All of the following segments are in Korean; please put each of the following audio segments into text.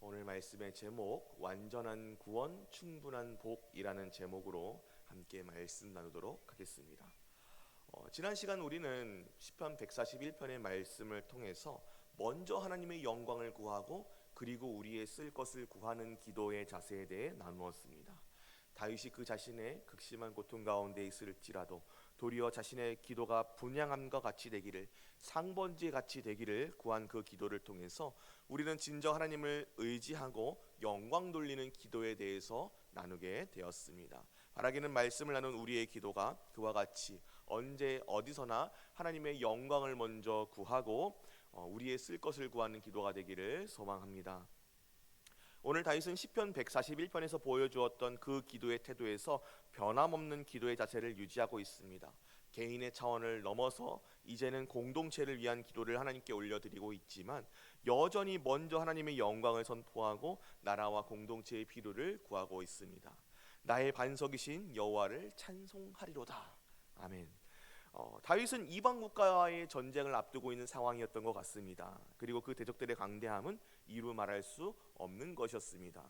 오늘 말씀의 제목 완전한 구원 충분한 복이라는 제목으로 함께 말씀 나누도록 하겠습니다. 지난 시간 우리는 시편 141편의 말씀을 통해서 먼저 하나님의 영광을 구하고 그리고 우리의 쓸 것을 구하는 기도의 자세에 대해 나누었습니다. 다윗이 그 자신의 극심한 고통 가운데 있을지라도 도리어 자신의 기도가 분향함과 같이 되기를, 상번지에 같이 되기를 구한 그 기도를 통해서 우리는 진정 하나님을 의지하고 영광 돌리는 기도에 대해서 나누게 되었습니다. 바라기는 말씀을 나눈 우리의 기도가 그와 같이 언제 어디서나 하나님의 영광을 먼저 구하고 우리의 쓸 것을 구하는 기도가 되기를 소망합니다. 오늘 다윗은 시편 141편에서 보여주었던 그 기도의 태도에서 변함없는 기도의 자세를 유지하고 있습니다. 개인의 차원을 넘어서 이제는 공동체를 위한 기도를 하나님께 올려드리고 있지만 여전히 먼저 하나님의 영광을 선포하고 나라와 공동체의 필요를 구하고 있습니다. 나의 반석이신 여호와를 찬송하리로다. 아멘. 다윗은 이방 국가와의 전쟁을 앞두고 있는 상황이었던 것 같습니다. 그리고 그 대적들의 강대함은 이루 말할 수 없는 것이었습니다.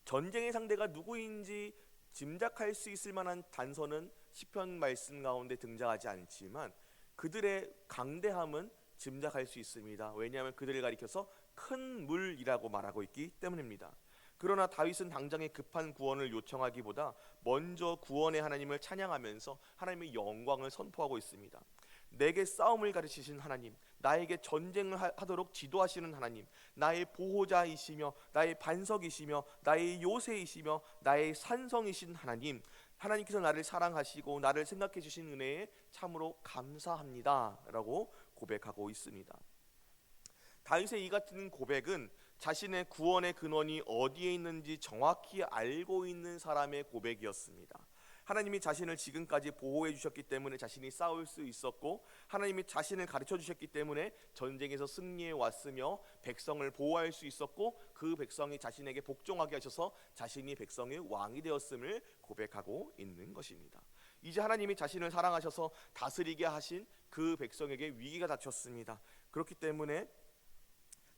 전쟁의 상대가 누구인지 짐작할 수 있을 만한 단서는 시편 말씀 가운데 등장하지 않지만 그들의 강대함은 짐작할 수 있습니다. 왜냐하면 그들을 가리켜서 큰 물이라고 말하고 있기 때문입니다. 그러나 다윗은 당장의 급한 구원을 요청하기보다 먼저 구원의 하나님을 찬양하면서 하나님의 영광을 선포하고 있습니다. 내게 싸움을 가르치신 하나님, 나에게 전쟁을 하도록 지도하시는 하나님, 나의 보호자이시며 나의 반석이시며 나의 요새이시며 나의 산성이신 하나님, 하나님께서 나를 사랑하시고 나를 생각해 주신 은혜에 참으로 감사합니다 라고 고백하고 있습니다. 다윗의 이 같은 고백은 자신의 구원의 근원이 어디에 있는지 정확히 알고 있는 사람의 고백이었습니다. 하나님이 자신을 지금까지 보호해 주셨기 때문에 자신이 싸울 수 있었고, 하나님이 자신을 가르쳐 주셨기 때문에 전쟁에서 승리해 왔으며 백성을 보호할 수 있었고, 그 백성이 자신에게 복종하게 하셔서 자신이 백성의 왕이 되었음을 고백하고 있는 것입니다. 이제 하나님이 자신을 사랑하셔서 다스리게 하신 그 백성에게 위기가 닥쳤습니다. 그렇기 때문에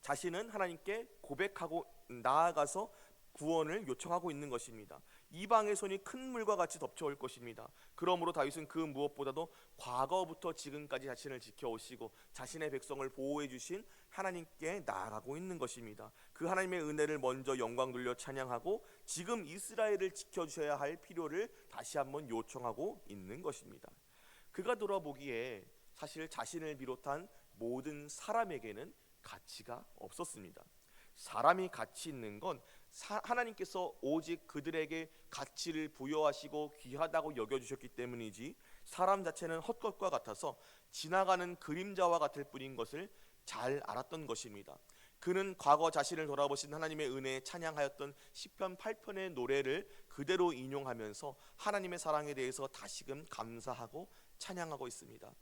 자신은 하나님께 고백하고 나아가서 구원을 요청하고 있는 것입니다. 이방의 손이 큰 물과 같이 덮쳐올 것입니다. 그러므로 다윗은 그 무엇보다도 과거부터 지금까지 자신을 지켜오시고 자신의 백성을 보호해 주신 하나님께 나아가고 있는 것입니다. 그 하나님의 은혜를 먼저 영광 돌려 찬양하고 지금 이스라엘을 지켜주셔야 할 필요를 다시 한번 요청하고 있는 것입니다. 그가 돌아보기에 사실 자신을 비롯한 모든 사람에게는 가치가 없었습니다. 사람이 가치 있는 건 하나님께서 오직 그들에게 가치를 부여하시고 귀하다고 여겨주셨기 때문이지 사람 자체는 헛것과 같아서 지나가는 그림자와 같을 뿐인 것을 잘 알았던 것입니다. 그는 과거 자신을 돌아보신 하나님의 은혜에 찬양하였던 시편 8편의 노래를 그대로 인용하면서 하나님의 사랑에 대해서 다시금 감사하고 찬양하고 있습니다.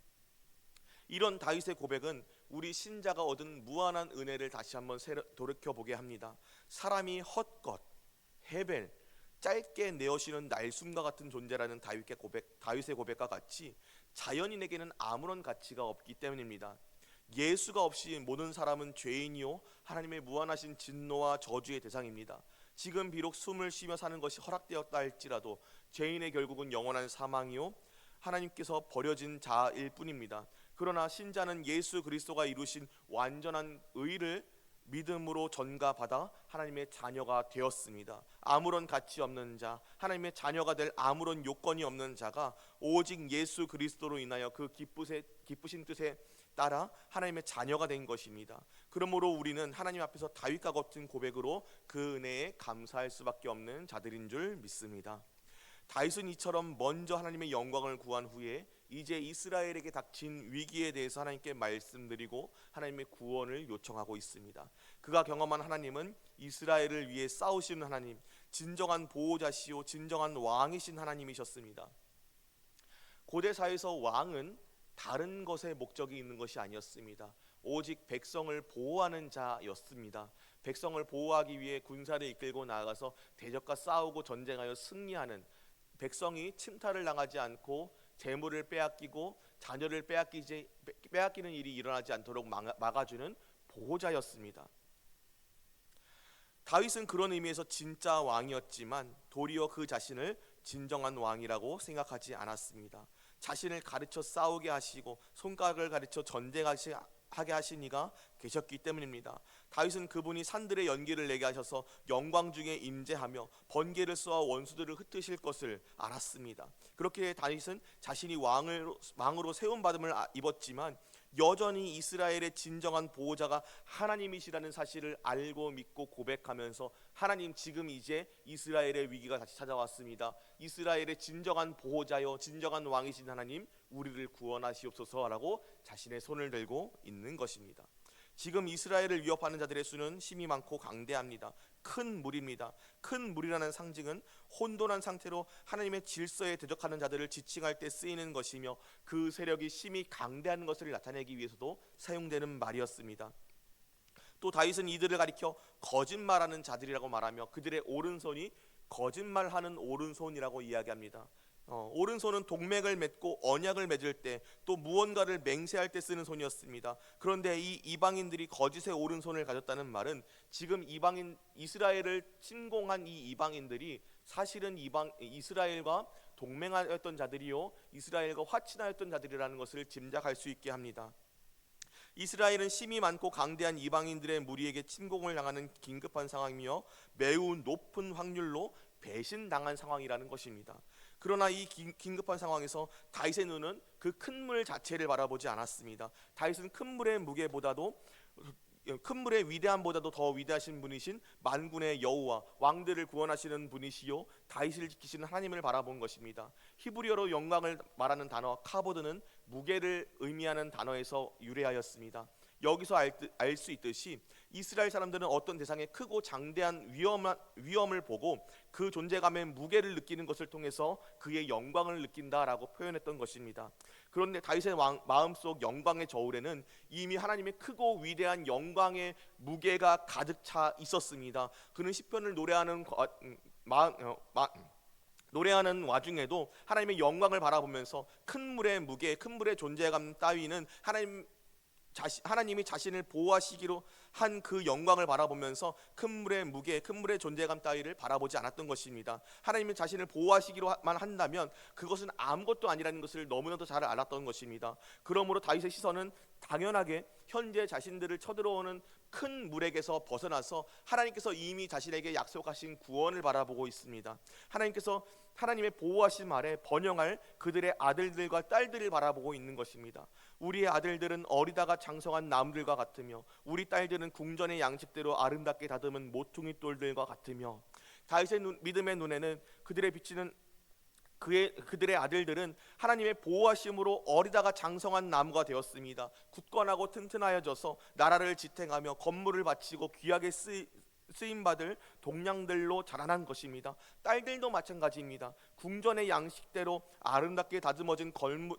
이런 다윗의 고백은 우리 신자가 얻은 무한한 은혜를 다시 한번 돌이켜보게 합니다. 사람이 헛것, 헤벨, 짧게 내어쉬는 날숨과 같은 존재라는 다윗의 고백과 같이 자연인에게는 아무런 가치가 없기 때문입니다. 예수가 없이 모든 사람은 죄인이요 하나님의 무한하신 진노와 저주의 대상입니다. 지금 비록 숨을 쉬며 사는 것이 허락되었다 할지라도 죄인의 결국은 영원한 사망이요 하나님께서 버려진 자일 뿐입니다. 그러나 신자는 예수 그리스도가 이루신 완전한 의를 믿음으로 전가받아 하나님의 자녀가 되었습니다. 아무런 가치 없는 자, 하나님의 자녀가 될 아무런 요건이 없는 자가 오직 예수 그리스도로 인하여 그 기쁘신 뜻에 따라 하나님의 자녀가 된 것입니다. 그러므로 우리는 하나님 앞에서 다윗과 같은 고백으로 그 은혜에 감사할 수밖에 없는 자들인 줄 믿습니다. 다윗은 이처럼 먼저 하나님의 영광을 구한 후에 이제 이스라엘에게 닥친 위기에 대해서 하나님께 말씀드리고 하나님의 구원을 요청하고 있습니다. 그가 경험한 하나님은 이스라엘을 위해 싸우시는 하나님, 진정한 보호자시오 진정한 왕이신 하나님이셨습니다. 고대사에서 왕은 다른 것에 목적이 있는 것이 아니었습니다. 오직 백성을 보호하는 자였습니다. 백성을 보호하기 위해 군사를 이끌고 나아가서 대적과 싸우고 전쟁하여 승리하는, 백성이 침탈을 당하지 않고 재물을 빼앗기고 자녀를 빼앗기는 일이 일어나지 않도록 막아주는 보호자였습니다. 다윗은 그런 의미에서 진짜 왕이었지만 도리어 그 자신을 진정한 왕이라고 생각하지 않았습니다. 자신을 가르쳐 싸우게 하시고 손가락을 가르쳐 전쟁하게 하신 이가 계셨기 때문입니다. 다윗은 그분이 산들의 연기를 내게 하셔서 영광 중에 임재하며 번개를 쏘아 원수들을 흩으실 것을 알았습니다. 그렇게 다윗은 자신이 왕으로 세움받음을 입었지만 여전히 이스라엘의 진정한 보호자가 하나님이시라는 사실을 알고 믿고 고백하면서 하나님, 지금 이제 이스라엘의 위기가 다시 찾아왔습니다. 이스라엘의 진정한 보호자여 진정한 왕이신 하나님, 우리를 구원하시옵소서라고 자신의 손을 들고 있는 것입니다. 지금 이스라엘을 위협하는 자들의 수는 심히 많고 강대합니다. 큰 무리입니다. 큰 무리라는 상징은 혼돈한 상태로 하나님의 질서에 대적하는 자들을 지칭할 때 쓰이는 것이며 그 세력이 심히 강대한 것을 나타내기 위해서도 사용되는 말이었습니다. 또 다윗은 이들을 가리켜 거짓말하는 자들이라고 말하며 그들의 오른손이 거짓말하는 오른손이라고 이야기합니다. 오른손은 동맥을 맺고 언약을 맺을 때, 또 무언가를 맹세할 때 쓰는 손이었습니다. 그런데 이 이방인들이 거짓의 오른손을 가졌다는 말은 지금 이스라엘을 침공한 이 이방인들이 사실은 이스라엘과 동맹하였던 자들이요 이스라엘과 화친하였던 자들이라는 것을 짐작할 수 있게 합니다. 이스라엘은 심히 많고 강대한 이방인들의 무리에게 침공을 당하는 긴급한 상황이며 매우 높은 확률로 배신당한 상황이라는 것입니다. 그러나 이 긴급한 상황에서 다윗의 눈은 그 큰 물 자체를 바라보지 않았습니다. 다윗은 큰 물의 무게보다도, 큰 물의 위대함보다도 더 위대하신 분이신 만군의 여호와, 왕들을 구원하시는 분이시요 다윗을 지키시는 하나님을 바라본 것입니다. 히브리어로 영광을 말하는 단어 카보드는 무게를 의미하는 단어에서 유래하였습니다. 여기서 알 수 있듯이 이스라엘 사람들은 어떤 대상의 크고 장대한 위험을 보고 그 존재감의 무게를 느끼는 것을 통해서 그의 영광을 느낀다라고 표현했던 것입니다. 그런데 다윗의 마음속 영광의 저울에는 이미 하나님의 크고 위대한 영광의 무게가 가득 차 있었습니다. 그는 시편을 노래하는 와중에도 하나님의 영광을 바라보면서 큰 물의 무게, 큰 물의 존재감 따위는 하나님이 자신을 보호하시기로 한 그 영광을 바라보면서 큰 물의 무게, 큰 물의 존재감 따위를 바라보지 않았던 것입니다. 하나님이 자신을 보호하시기로만 한다면 그것은 아무것도 아니라는 것을 너무나도 잘 알았던 것입니다. 그러므로 다윗의 시선은 당연하게 현재 자신들을 쳐들어오는 큰 물에게서 벗어나서 하나님께서 이미 자신에게 약속하신 구원을 바라보고 있습니다. 하나님께서 하나님의 보호하심 아래 번영할 그들의 아들들과 딸들을 바라보고 있는 것입니다. 우리의 아들들은 어리다가 장성한 나무들과 같으며 우리 딸들은 궁전의 양식대로 아름답게 다듬은 모퉁이 돌들과 같으며, 다윗의 믿음의 눈에는 그들의 아들들은 하나님의 보호하심으로 어리다가 장성한 나무가 되었습니다. 굳건하고 튼튼하여져서 나라를 지탱하며 건물을 바치고 귀하게 쓰임받을 동량들로 자라난 것입니다. 딸들도 마찬가지입니다. 궁전의 양식대로 아름답게 다듬어진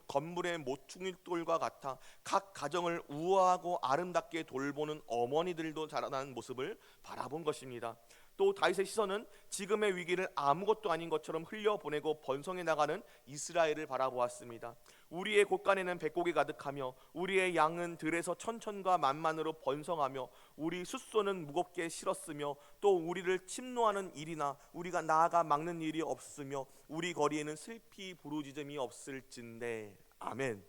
건물의 모퉁이돌과 같아 각 가정을 우아하고 아름답게 돌보는 어머니들도 자라나는 모습을 바라본 것입니다. 또 다윗의 시선은 지금의 위기를 아무것도 아닌 것처럼 흘려보내고 번성해 나가는 이스라엘을 바라보았습니다. 우리의 곳간에는 백곡이 가득하며 우리의 양은 들에서 천천과 만만으로 번성하며 우리 숫소는 무겁게 실었으며 또 우리를 침노하는 일이나 우리가 나아가 막는 일이 없으며 우리 거리에는 슬피 부르짖음이 없을진데. 아멘.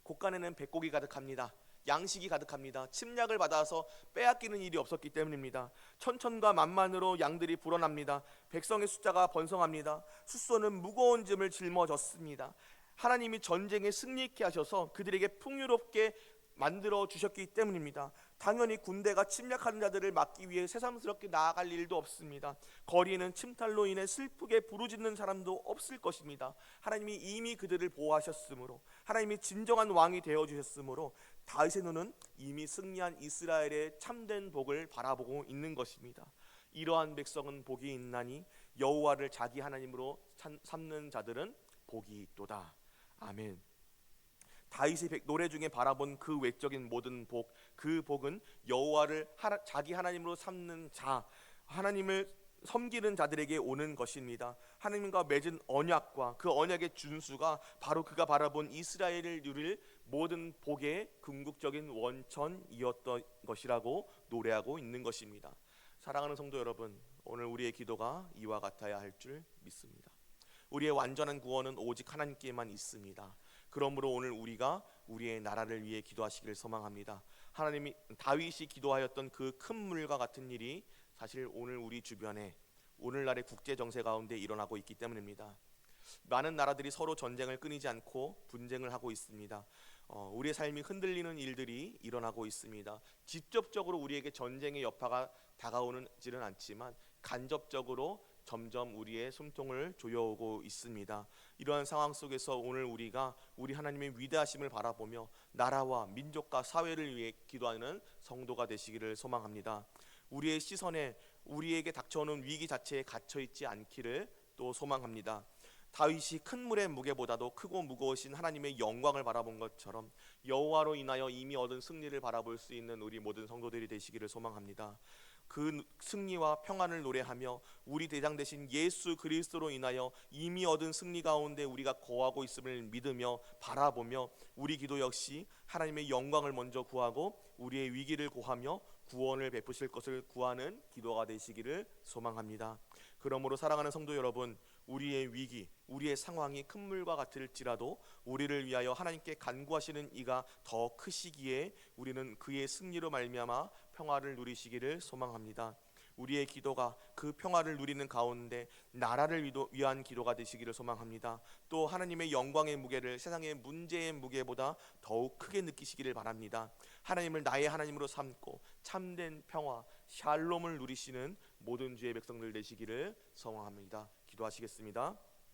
곳간에는 백곡이 가득합니다. 양식이 가득합니다. 침략을 받아서 빼앗기는 일이 없었기 때문입니다. 천천과 만만으로 양들이 불어납니다. 백성의 숫자가 번성합니다. 숫소는 무거운 짐을 짊어졌습니다. 하나님이 전쟁에 승리케 하셔서 그들에게 풍요롭게 만들어 주셨기 때문입니다. 당연히 군대가 침략하는 자들을 막기 위해 새삼스럽게 나아갈 일도 없습니다. 거리에는 침탈로 인해 슬프게 부르짖는 사람도 없을 것입니다. 하나님이 이미 그들을 보호하셨으므로, 하나님이 진정한 왕이 되어주셨으므로 다윗의 눈은 이미 승리한 이스라엘의 참된 복을 바라보고 있는 것입니다. 이러한 백성은 복이 있나니 여호와를 자기 하나님으로 삼는 자들은 복이 있도다. 아멘. 다윗의 노래 중에 바라본 그 외적인 모든 복, 그 복은 여호와를 자기 하나님으로 삼는 자, 하나님을 섬기는 자들에게 오는 것입니다. 하나님과 맺은 언약과 그 언약의 준수가 바로 그가 바라본 이스라엘을 누릴 모든 복의 궁극적인 원천이었던 것이라고 노래하고 있는 것입니다. 사랑하는 성도 여러분, 오늘 우리의 기도가 이와 같아야 할 줄 믿습니다. 우리의 완전한 구원은 오직 하나님께만 있습니다. 그러므로 오늘 우리가 우리의 나라를 위해 기도하시기를 소망합니다. 하나님이 다윗이 기도하였던 그 큰 물과 같은 일이 사실 오늘 우리 주변에 오늘날의 국제 정세 가운데 일어나고 있기 때문입니다. 많은 나라들이 서로 전쟁을 끊이지 않고 분쟁을 하고 있습니다. 우리의 삶이 흔들리는 일들이 일어나고 있습니다. 직접적으로 우리에게 전쟁의 여파가 다가오지는 않지만 간접적으로 점점 우리의 숨통을 조여오고 있습니다. 이러한 상황 속에서 오늘 우리가 우리 하나님의 위대하심을 바라보며 나라와 민족과 사회를 위해 기도하는 성도가 되시기를 소망합니다. 우리의 시선에 우리에게 닥쳐오는 위기 자체에 갇혀있지 않기를 또 소망합니다. 다윗이 큰 물의 무게보다도 크고 무거우신 하나님의 영광을 바라본 것처럼 여호와로 인하여 이미 얻은 승리를 바라볼 수 있는 우리 모든 성도들이 되시기를 소망합니다. 그 승리와 평안을 노래하며 우리 대장 되신 예수 그리스도로 인하여 이미 얻은 승리 가운데 우리가 거하고 있음을 믿으며 바라보며 우리 기도 역시 하나님의 영광을 먼저 구하고 우리의 위기를 고하며 구원을 베푸실 것을 구하는 기도가 되시기를 소망합니다. 그러므로 사랑하는 성도 여러분, 우리의 위기, 우리의 상황이 큰 물과 같을지라도 우리를 위하여 하나님께 간구하시는 이가 더 크시기에 우리는 그의 승리로 말미암아 평화를 누리시기를 소망합니다. 우리의 기도가 그 평화를 누리는 가운데 나라를 위한 기도가 되시기를 소망합니다. 또 하나님의 영광의 무게를 세상의 문제의 무게보다 더욱 크게 느끼시기를 바랍니다. 하나님을 나의 하나님으로 삼고 참된 평화, 샬롬을 누리시는 모든 주의 백성들 되시기를 소망합니다. 기도하시겠습니다.